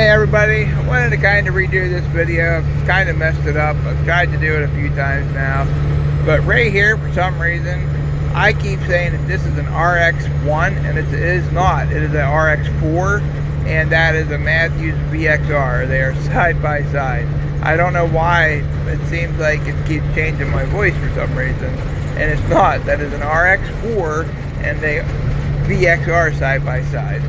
Hey everybody, I wanted to kind of redo this video. I've kind of messed it up. I've tried to do it a few times now. But right here, for some reason, I keep saying that this is an RX-1, and it is not. It is an RX-4, and that is a Mathews VXR. They are side by side. I don't know why it seems like it keeps changing my voice for some reason, and it's not. That is an RX-4, and they VXR side by side.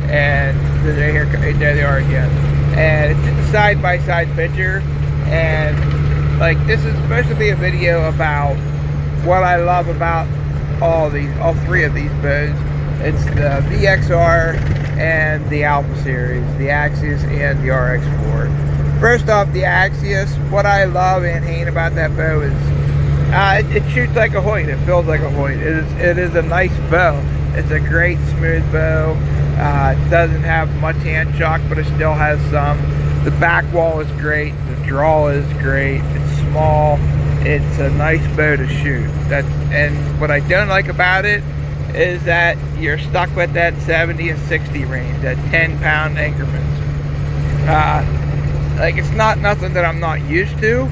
And there they are again, and it's just a side-by-side picture. And like, this is supposed to be a video about what I love about all three of these bows. It's the VXR and the Alpha series, the Axius and the RX4. First off, the Axius, what I love and hate about that bow is it shoots like a Hoyt. It feels like a Hoyt. It is a nice bow. It's a great smooth bow. It doesn't have much hand shock, but it still has some. The back wall is great. The draw is great. It's small. It's a nice bow to shoot. And what I don't like about it is that you're stuck with that 70 and 60 range, that 10-pound increments. Like, it's not nothing that I'm not used to.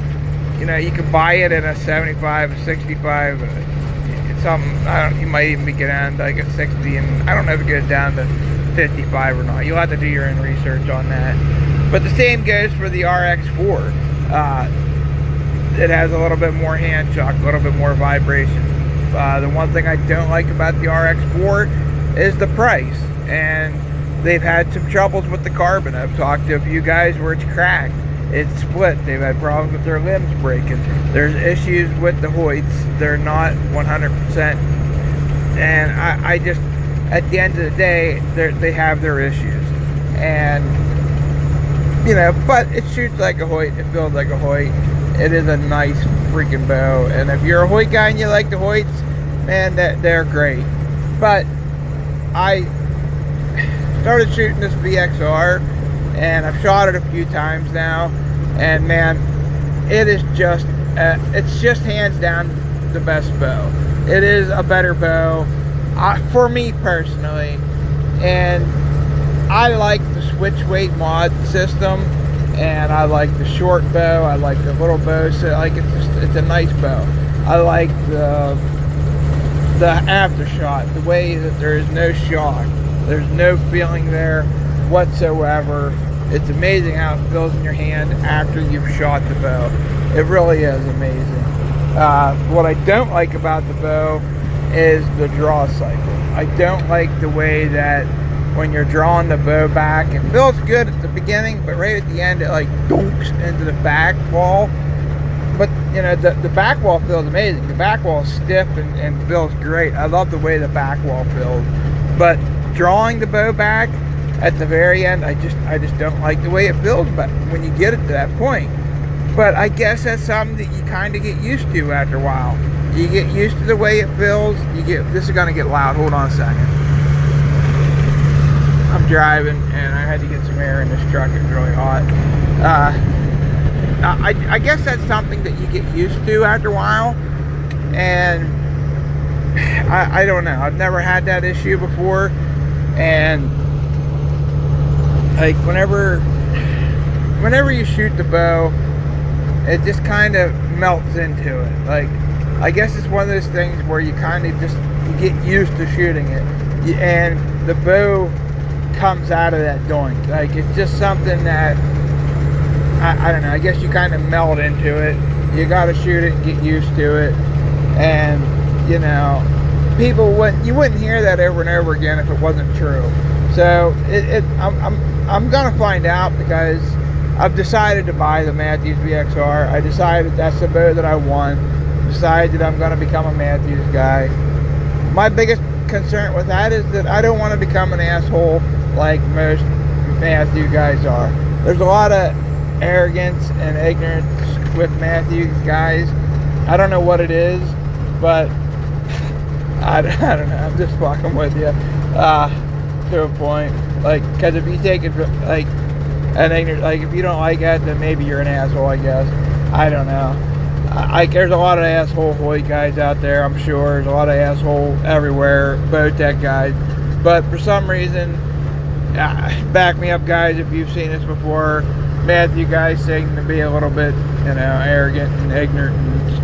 You know, you can buy it in a 75, a 65. You might even be getting down to like a 60, and I don't know if it goes down to 55 or not. You'll have to do your own research on that. But the same goes for the RX4. It has a little bit more hand shock, a little bit more vibration. The one thing I don't like about the RX4 is the price, and they've had some troubles with the carbon. I've talked to a few guys where it's cracked, it's split, they've had problems with their limbs breaking. There's issues with the Hoyts. They're not 100%, and I just, at the end of the day, they have their issues. And you know, but it shoots like a Hoyt, it feels like a Hoyt. It is a nice freaking bow, and if you're a Hoyt guy and you like the Hoyts, man, they're great. But I started shooting this VXR, and I've shot it a few times now, and man, it is just it's just hands down the best bow. It is a better bow for me personally, and I like the switch weight mod system, and I like the short bow. I like the little bow, so like it's a nice bow. I like the aftershot, the way that there is no shock, there's no feeling there whatsoever. It's amazing how it feels in your hand after you've shot the bow. It really is amazing. What I don't like about the bow is the draw cycle. I don't like the way that when you're drawing the bow back, it feels good at the beginning, but right at the end it like donks into the back wall. But you know, the back wall feels amazing. The back wall is stiff and feels great. I love the way the back wall feels. But drawing the bow back at the very end, I just don't like the way it feels but when you get it to that point. But I guess that's something that you kind of get used to after a while. You get used to the way it feels. This is gonna get loud. Hold on a second. I'm driving and I had to get some air in this truck. It's really hot. I guess that's something that you get used to after a while, and I don't know. I've never had that issue before, and like whenever you shoot the bow, it just kind of melts into it. Like, I guess it's one of those things where you kind of you get used to shooting it, and the bow comes out of that doink. Like, it's just something that I don't know. I guess you kind of melt into it. You got to shoot it and get used to it, and you know, you wouldn't hear that over and over again if it wasn't true. So I'm gonna find out, because I've decided to buy the Mathews VXR. I decided that's the bow that I want. Decided that I'm gonna become a Mathews guy. My biggest concern with that is that I don't want to become an asshole like most Mathew guys are. There's a lot of arrogance and ignorance with Mathews guys. I don't know what it is, but I don't know. I'm just fucking with you to a point. Like, because if you take it like an ignorant, like if you don't like that, then maybe you're an asshole, I guess. I don't know. There's a lot of asshole Hoyt guys out there, I'm sure. There's a lot of asshole everywhere, bow tech guys. But for some reason, back me up, guys, if you've seen this before. Mathew guys seem to be a little bit, you know, arrogant and ignorant and just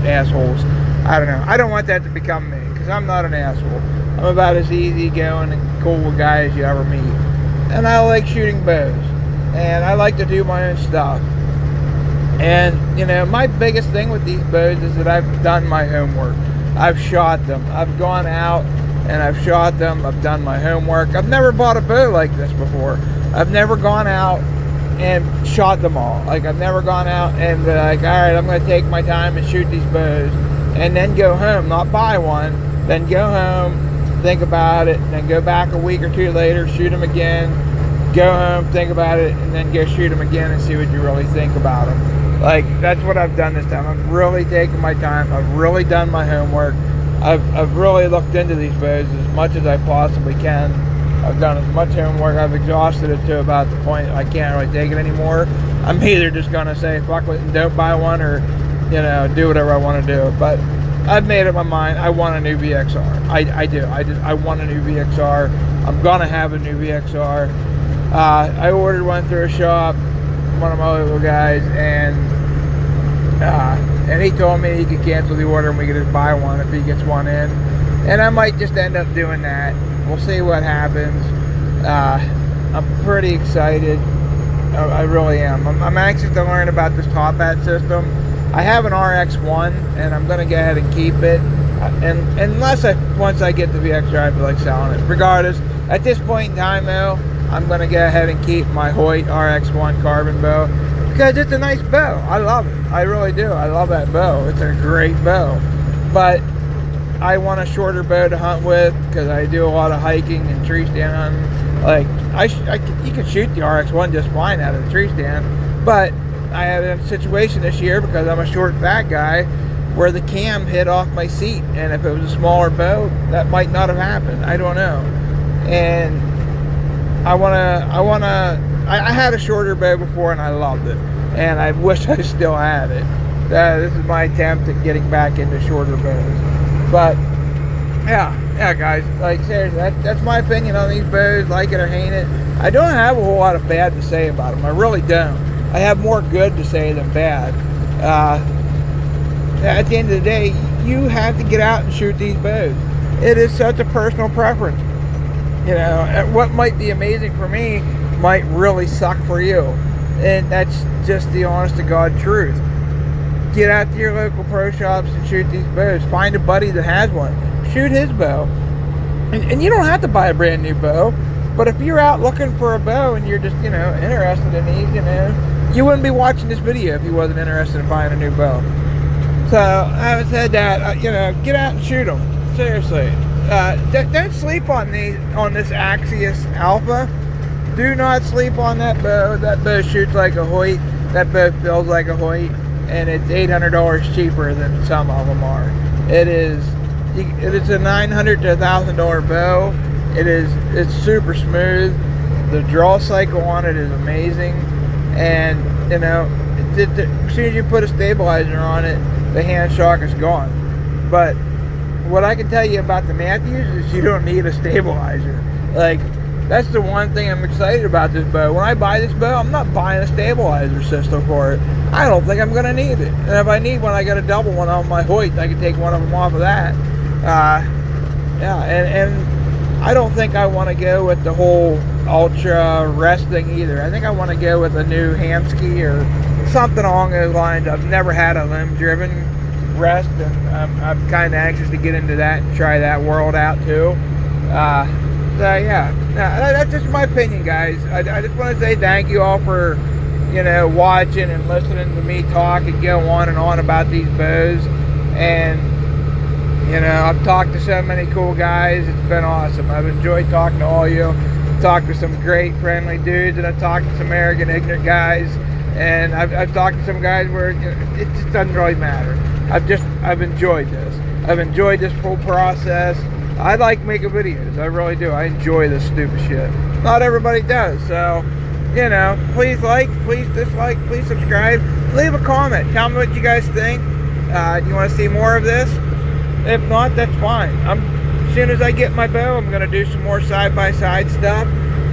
assholes. I don't know. I don't want that to become me, because I'm not an asshole. I'm about as easygoing and cool a guy as you ever meet. And I like shooting bows. And I like to do my own stuff. And, you know, my biggest thing with these bows is that I've done my homework. I've shot them. I've gone out and I've shot them. I've done my homework. I've never bought a bow like this before. I've never gone out and shot them all. Like, I've never gone out and be like, all right, I'm going to take my time and shoot these bows and then go home, not buy one, then go home, think about it, and then go back a week or two later, shoot them again, go home, think about it, and then go shoot them again and see what you really think about them. Like, that's what I've done this time. I've really taken my time. I've really done my homework. I've really looked into these bows as much as I possibly can. I've done as much homework. I've exhausted it to about the point I can't really take it anymore. I'm either just going to say, fuck it and don't buy one, or, you know, do whatever I want to do. But I've made up my mind. I want a new VXR. I do. I want a new VXR. I'm going to have a new VXR. I ordered one through a shop, one of my local guys, and he told me he could cancel the order and we could just buy one if he gets one in. And I might just end up doing that. We'll see what happens. I'm pretty excited. I really am. I'm anxious to learn about this top hat system. I have an RX-1 and I'm going to go ahead and keep it. And unless once I get the VXR, I feel like selling it. Regardless, at this point in time though, I'm going to go ahead and keep my Hoyt RX-1 carbon bow because it's a nice bow. I love it. I really do. I love that bow. It's a great bow. But I want a shorter bow to hunt with because I do a lot of hiking and tree stand hunting. Like, you can shoot the RX-1 just fine out of the tree stand. But I had a situation this year because I'm a short, fat guy where the cam hit off my seat. And if it was a smaller bow, that might not have happened. I don't know. And I had a shorter bow before and I loved it. And I wish I still had it. This is my attempt at getting back into shorter bows. But, yeah, guys, like, seriously, that's my opinion on these bows, like it or hate it. I don't have a whole lot of bad to say about them. I really don't. I have more good to say than bad. At the end of the day, you have to get out and shoot these bows. It is such a personal preference. You know, what might be amazing for me might really suck for you. And that's just the honest to God truth. Get out to your local pro shops and shoot these bows. Find a buddy that has one. Shoot his bow. And you don't have to buy a brand new bow. But if you're out looking for a bow and you're just, you know, interested in these, you know, you wouldn't be watching this video if you wasn't interested in buying a new bow. So, having said that, you know, get out and shoot them. Seriously. Don't sleep on this Axius Alpha. Do not sleep on that bow. That bow shoots like a Hoyt. That bow feels like a Hoyt. And it's $800 cheaper than some of them are. It is a $900 to $1,000 bow. It's super smooth. The draw cycle on it is amazing. And, you know, as soon as you put a stabilizer on it, the hand shock is gone. But what I can tell you about the Mathews is you don't need a stabilizer. Like, that's the one thing I'm excited about this bow. When I buy this bow, I'm not buying a stabilizer system for it. I don't think I'm going to need it. And if I need one, I got a double one on my Hoyt. I can take one of them off of that. Yeah, and I don't think I want to go with the whole ultra rest thing either. I think I want to go with a new Hamsky or something along those lines. I've never had a limb-driven rest, and I'm kind of anxious to get into that and try that world out too. Yeah, that's just my opinion, guys. I just want to say thank you all for, you know, watching and listening to me talk and go on and on about these bows. And, you know, I've talked to so many cool guys. It's been awesome. I've enjoyed talking to all of you. I've talked to some great friendly dudes, and I've talked to some arrogant, ignorant guys. And I've talked to some guys where, you know, it just doesn't really matter. I've enjoyed this. I've enjoyed this whole process. I like making videos. I really do. I enjoy this stupid shit. Not everybody does. So, you know, please like, please dislike, please subscribe. Leave a comment. Tell me what you guys think. Do you want to see more of this? If not, that's fine. As soon as I get my bow, I'm going to do some more side-by-side stuff.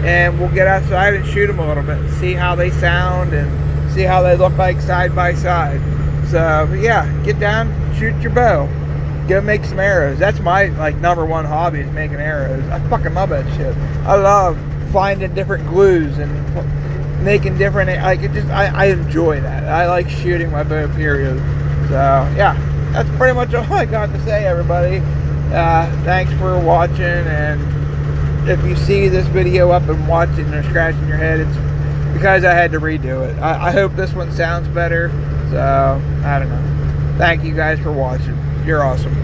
and we'll get outside and shoot them a little bit and see how they sound and see how they look like side by side. So yeah, get down, shoot your bow, go make some arrows. That's my like #1 hobby, is making arrows. I fucking love that shit. I love finding different glues and making different, like it just, I enjoy that. I like shooting my bow, period. So yeah, that's pretty much all I got to say, everybody. Thanks for watching, and if you see this video up and watching or scratching your head, it's because I had to redo it. I hope this one sounds better. So I don't know. Thank you guys for watching. You're awesome.